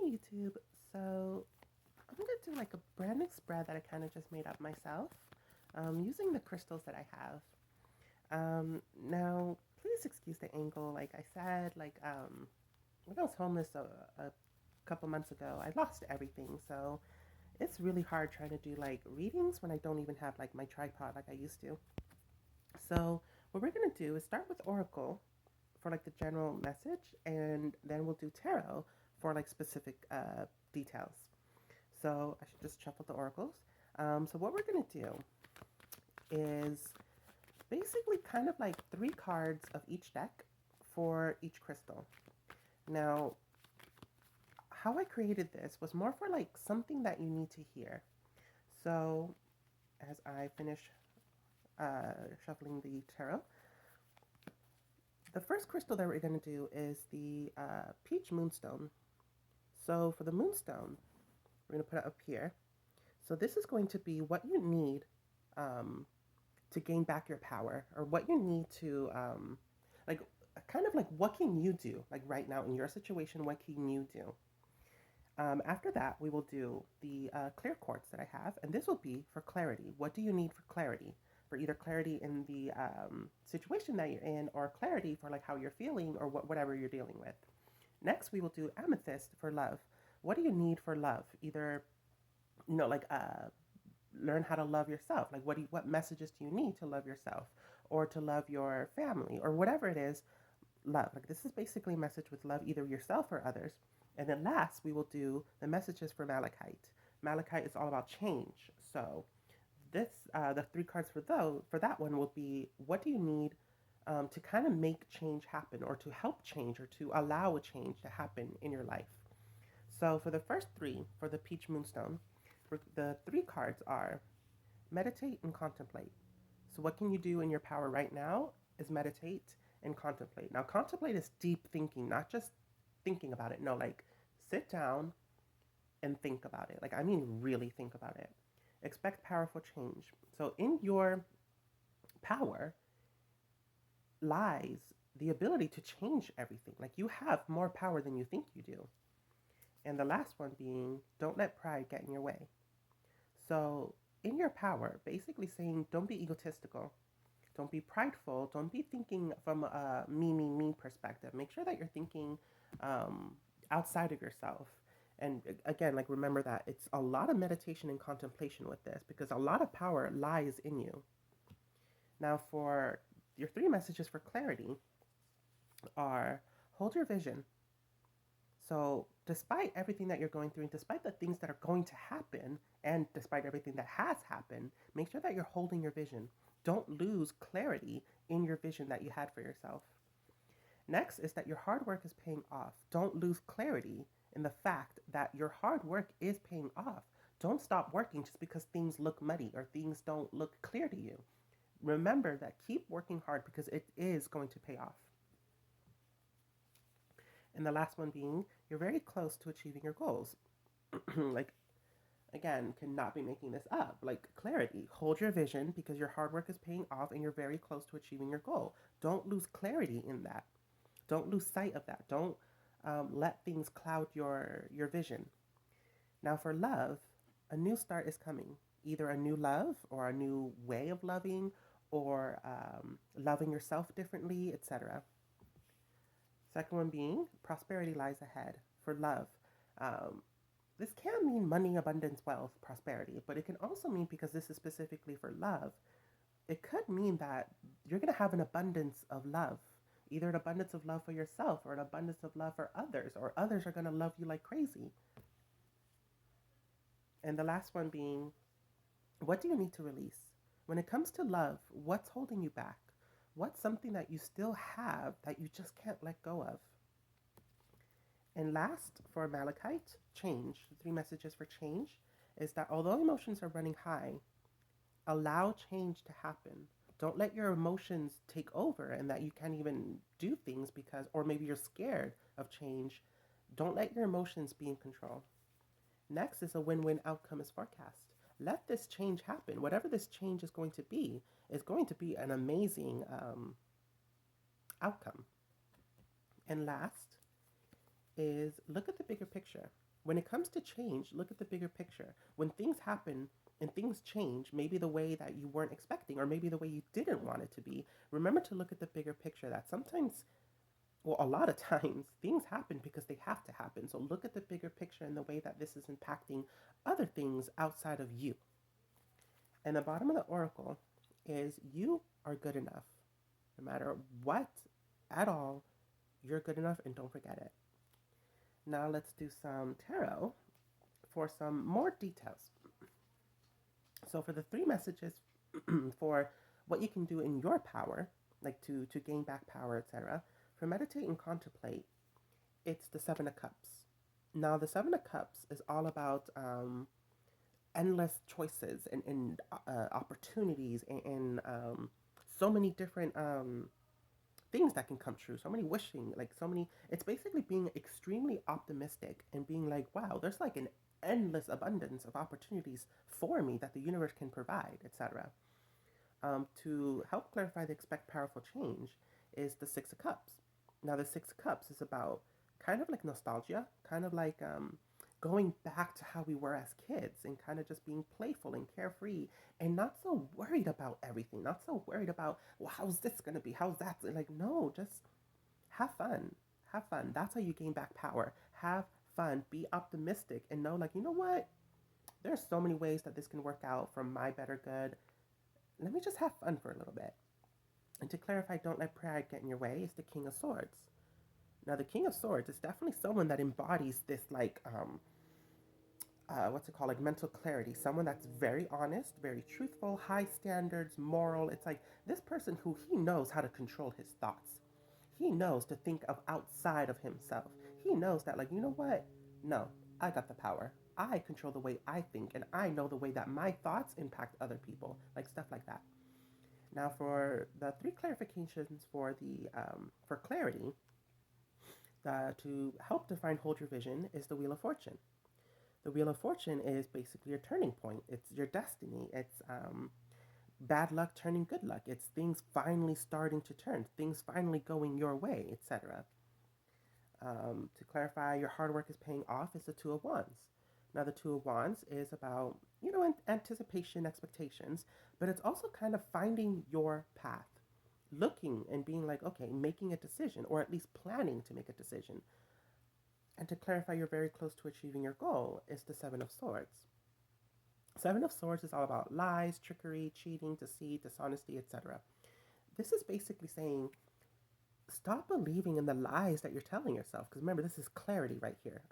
YouTube. So I'm gonna do like a brand new spread that I kind of just made up myself using the crystals that I have. Now, please excuse the angle. Like I said, when I was homeless a couple months ago, I lost everything. So it's really hard trying to do like readings when I don't even have like my tripod like I used to. So what we're gonna do is start with Oracle for like the general message, and then we'll do tarot for like specific details. So I should just shuffle the oracles. So what we're gonna do is basically kind of like three cards of each deck for each crystal. Now, how I created this was more for like something that you need to hear. So as I finish shuffling the tarot, the first crystal that we're going to do is the peach moonstone. So for the moonstone, we're going to put it up here. So this is going to be what you need um, to gain back your power, or what you need to, like, kind of like what can you do, like right now in your situation, what can you do? After that, we will do the clear quartz that I have, and this will be for clarity. What do you need for clarity? For either clarity in the situation that you're in, or clarity for like how you're feeling, or whatever you're dealing with. Next, we will do amethyst for love. What do you need for love? Either learn how to love yourself. Like what messages do you need to love yourself, or to love your family, or whatever it is? Love. Like this is basically a message with love, either yourself or others. And then last, we will do the messages for Malachite. Malachite is all about change. So this, the three cards for that one will be, what do you need to kind of make change happen, or to help change, or to allow a change to happen in your life. So for the first three, for the Peach Moonstone, the three cards are meditate and contemplate. So what can you do in your power right now is meditate and contemplate. Now, contemplate is deep thinking, not just thinking about it. No, like sit down and think about it. Like, I mean, really think about it. Expect powerful change. So, in your power lies the ability to change everything. Like, you have more power than you think you do. And the last one being, don't let pride get in your way. So, in your power, basically saying, don't be egotistical. Don't be prideful. Don't be thinking from a me perspective. Make sure that you're thinking um, outside of yourself. And again, like remember that it's a lot of meditation and contemplation with this, because a lot of power lies in you. Now, for your three messages for clarity are, hold your vision. So, despite everything that you're going through, and despite the things that are going to happen, and despite everything that has happened, make sure that you're holding your vision. Don't lose clarity in your vision that you had for yourself. Next is that your hard work is paying off. Don't lose clarity in the fact that your hard work is paying off. Don't stop working just because things look muddy or things don't look clear to you. Remember that keep working hard, because it is going to pay off. And the last one being, you're very close to achieving your goals. Like, again, cannot be making this up. Like, clarity. Hold your vision, because your hard work is paying off and you're very close to achieving your goal. Don't lose clarity in that. Don't lose sight of that. Don't let things cloud your vision. Now, for love, a new start is coming. Either a new love, or a new way of loving, or loving yourself differently, etc. Second one being, prosperity lies ahead for love. Um, this can mean money, abundance, wealth, prosperity, but it can also mean, because this is specifically for love, it could mean that you're going to have an abundance of love. Either an abundance of love for yourself, or an abundance of love for others, or others are going to love you like crazy. And the last one being, what do you need to release? When it comes to love, what's holding you back? What's something that you still have that you just can't let go of? And last, for Malachite, change. The three messages for change is that although emotions are running high, allow change to happen. Don't let your emotions take over, and that you can't even do things because, or maybe you're scared of change. Don't let your emotions be in control. Next is a win-win outcome is forecast. Let this change happen. Whatever this change is going to be an amazing outcome. And last is, look at the bigger picture. When it comes to change, look at the bigger picture. When things happen and things change, maybe the way that you weren't expecting, or maybe the way you didn't want it to be, remember to look at the bigger picture that sometimes, well, a lot of times, things happen because they have to happen. So look at the bigger picture and the way that this is impacting other things outside of you. And the bottom of the oracle is you are good enough. No matter what at all, you're good enough, and don't forget it. Now let's do some tarot for some more details. So for the three messages for what you can do in your power, like to gain back power, etc. For meditate and contemplate, it's the Seven of Cups. Now the Seven of Cups is all about endless choices and opportunities and so many different things that can come true, so many wishing, like so many. It's basically being extremely optimistic and being like, wow, there's like an endless abundance of opportunities for me that the universe can provide, etc. To help clarify the expect powerful change is the Six of Cups. Now the Six of Cups is about kind of like nostalgia, kind of like going back to how we were as kids and kind of just being playful and carefree and not so worried about everything, not so worried about, well, how's this going to be? How's that? Like, no, just have fun. Have fun. That's how you gain back power. Have fun. Be optimistic and know, like, you know what? There's so many ways that this can work out for my better good. Let me just have fun for a little bit. And to clarify, don't let pride get in your way, is the King of Swords. Now, the King of Swords is definitely someone that embodies this, like, what's it called, like mental clarity. Someone that's very honest, very truthful, high standards, moral. It's like this person who he knows how to control his thoughts. He knows to think of outside of himself. He knows that, like, you know what? No, I got the power. I control the way I think, and I know the way that my thoughts impact other people, like stuff like that. Now, for the three clarifications for the for clarity, to help define hold your vision is the Wheel of Fortune. The Wheel of Fortune is basically your turning point. It's your destiny. It's bad luck turning good luck. It's things finally starting to turn, things finally going your way, etc. To clarify, your hard work is paying off is the Two of Wands. Now, the Two of Wands is about, anticipation, expectations, but it's also kind of finding your path, looking and being like, okay, making a decision, or at least planning to make a decision. And to clarify, you're very close to achieving your goal is the Seven of Swords. Seven of Swords is all about lies, trickery, cheating, deceit, dishonesty, etc. This is basically saying, stop believing in the lies that you're telling yourself. Because remember, this is clarity right here.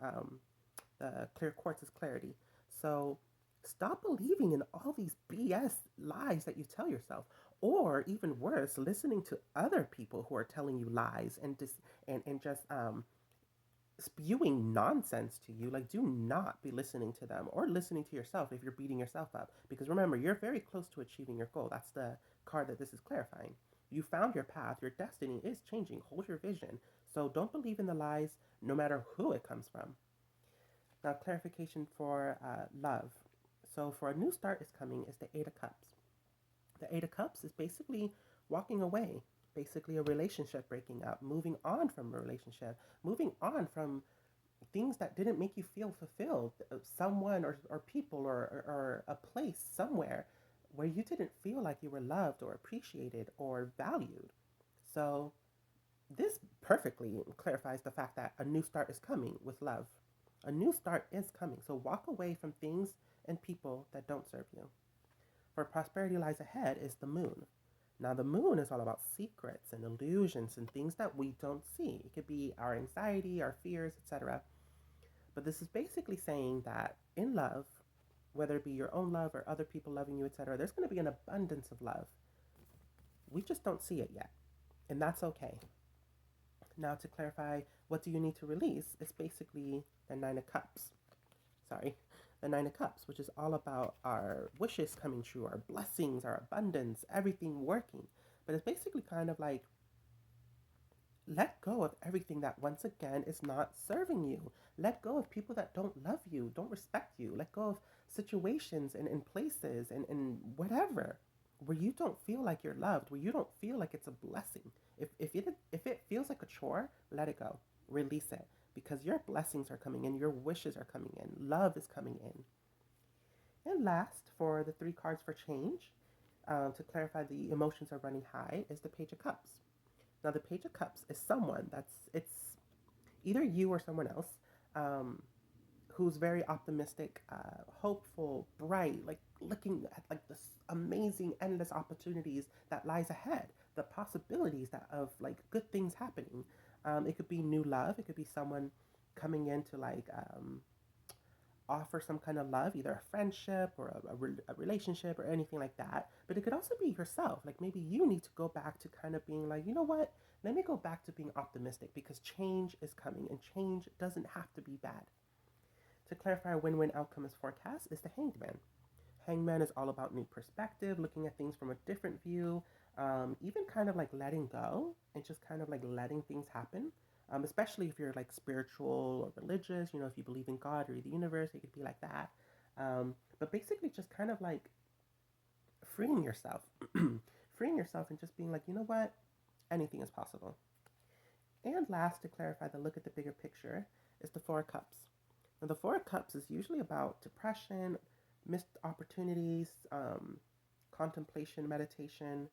The clear quartz is clarity. So stop believing in all these BS lies that you tell yourself. Or even worse, listening to other people who are telling you lies and just spewing nonsense to you. Like, do not be listening to them or listening to yourself if you're beating yourself up. Because remember, you're very close to achieving your goal. That's the card that this is clarifying. You found your path. Your destiny is changing. Hold your vision. So don't believe in the lies, no matter who it comes from. Now, clarification for love. So for a new start is coming is the Eight of Cups. The Eight of Cups is basically walking away, basically a relationship breaking up, moving on from a relationship, moving on from things that didn't make you feel fulfilled, someone or people or a place somewhere where you didn't feel like you were loved or appreciated or valued. So this perfectly clarifies the fact that a new start is coming with love. A new start is coming. So walk away from things and people that don't serve you. For prosperity lies ahead is the moon. Now, the moon is all about secrets and illusions and things that we don't see. It could be our anxiety, our fears, etc. But this is basically saying that in love, whether it be your own love or other people loving you, etc., there's going to be an abundance of love. We just don't see it yet, and that's okay. Now, to clarify, what do you need to release? It's basically the Nine of Cups. Sorry, the Nine of Cups, which is all about our wishes coming true, our blessings, our abundance, everything working. But it's basically kind of like, let go of everything that once again is not serving you. Let go of people that don't love you, don't respect you. Let go of situations and places and whatever where you don't feel like you're loved, where you don't feel like it's a blessing. If it feels like a chore, let it go. Release it. because your blessings are coming in, your wishes are coming in, love is coming in. And last, for the three cards for change, to clarify the emotions are running high, is the Page of Cups. Now, the Page of Cups is someone it's either you or someone else, um, who's very optimistic, hopeful, bright, like looking at like this amazing, endless opportunities that lies ahead, the possibilities that of like good things happening. It could be new love. It could be someone coming in to like offer some kind of love, either a friendship or a relationship or anything like that. But it could also be yourself. Like maybe you need to go back to kind of being like, you know what? Let me go back to being optimistic because change is coming and change doesn't have to be bad. To clarify, a win win outcome is forecast is the Hanged Man. Hangman is all about new perspective, looking at things from a different view, even kind of like letting go and just kind of like letting things happen. Especially if you're like spiritual or religious, you know, if you believe in God or the universe, it could be like that. But basically, just kind of like freeing yourself, freeing yourself, and just being like, you know what, anything is possible. And last, to clarify the look at the bigger picture, is the Four of Cups. Now, the Four of Cups is usually about depression, missed opportunities, contemplation, meditation,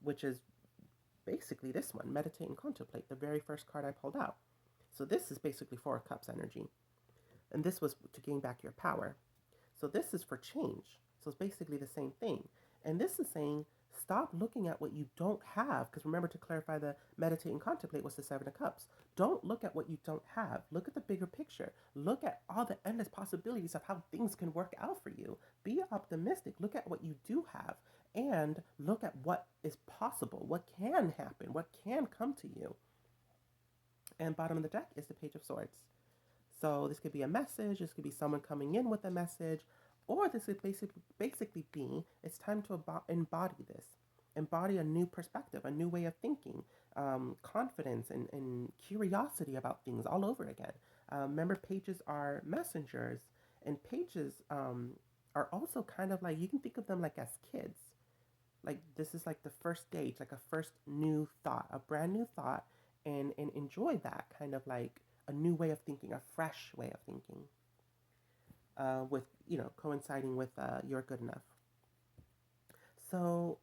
which is basically this one, meditate and contemplate, the very first card I pulled out. So this is basically Four of Cups energy. And this was to gain back your power. So this is for change. So it's basically the same thing. And this is saying stop looking at what you don't have. Because remember, to clarify, the meditate and contemplate was the Seven of Cups. Don't look at what you don't have. Look at the bigger picture. Look at all the endless possibilities of how things can work out for you. Be optimistic. Look at what you do have. And look at what is possible, what can happen, what can come to you. And bottom of the deck is the Page of Swords. So this could be a message, this could be someone coming in with a message, or this could basically be it's time to embody this. Embody a new perspective, a new way of thinking, confidence and curiosity about things all over again. Remember, pages are messengers, and pages are also kind of like, you can think of them like as kids. Like this is like the first stage, like a first new thought, a brand new thought, and enjoy that kind of like a new way of thinking, a fresh way of thinking, with, you know, coinciding with you're good enough. So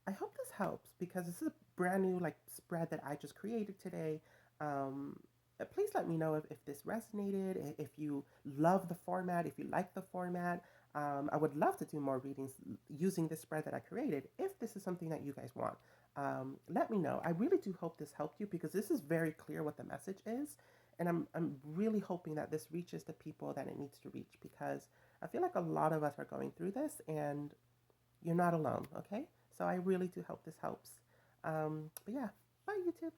I hope this helps because this is a brand new like spread that I just created today. Please let me know if this resonated, if you love the format, if you like the format. I would love to do more readings using this spread that I created. If this is something that you guys want, let me know. I really do hope this helped you because this is very clear what the message is. And I'm really hoping that this reaches the people that it needs to reach because I feel like a lot of us are going through this and you're not alone, okay? So I really do hope this helps. But yeah, bye, YouTube.